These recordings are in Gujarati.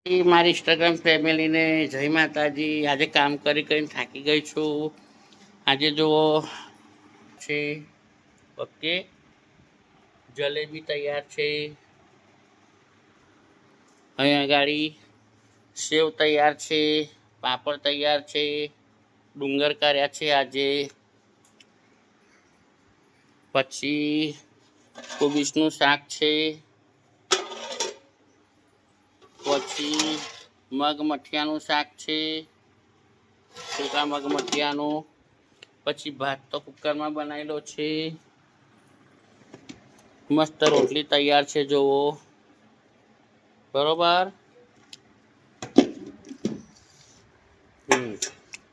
મારી ઇન્સ્ટાગ્રામ ફેમિલીને જય માતાજી। આજે કામ કરી કરીને થાકી ગઈ છું। આજે જુઓ છે ઓકે, જલેબી તૈયાર છે, અહીંયા ગાડી સેવ તૈયાર છે, પાપડ તૈયાર છે, ડુંગર કર્યા છે આજે, પછી કોબીજનું શાક છે, પછી મગ મઠિયાનું શાક છે, સૂકા મગ મઠિયાનું, પછી ભાત તો કુકરમાં બનાવેલો છે, મસ્ત રોટલી તૈયાર છે જુઓ, બરોબર।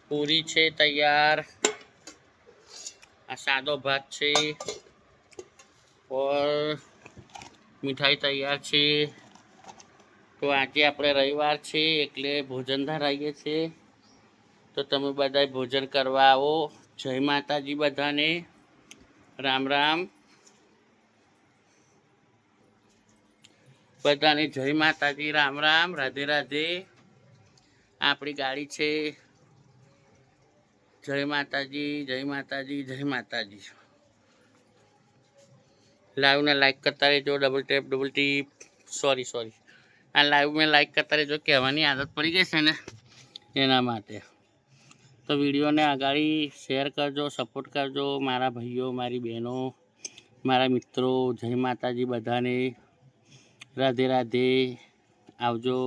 પૂરી છે તૈયાર, આ સાદો ભાત છે, ઓર મીઠાઈ તૈયાર છે। તો આજે આપણે રવિવાર છે એટલે ભોજન ધરાવીએ છીએ, તો તમે બધા ભોજન કરવા આવો। જય માતાજી બધાને, રામ રામ બધાને, જય માતાજી, રામ રામ, રાધે રાધે। આપણી ગાડી છે, જય માતાજી, જય માતાજી, જય માતાજી। લાઈવને લાઈક કરતા રહેજો, ડબલ ટીપ સોરી આ લાઈવ મેં લાઈક કરતા રહેજો, કહેવાની આદત પડી ગઈ છે ને એના માટે। તો વિડીયોને આગાડી શેર કરજો, સપોર્ટ કરજો મારા ભાઈઓ, મારી બહેનો, મારા મિત્રો। જય માતાજી બધાને, રાધે રાધે, આવજો।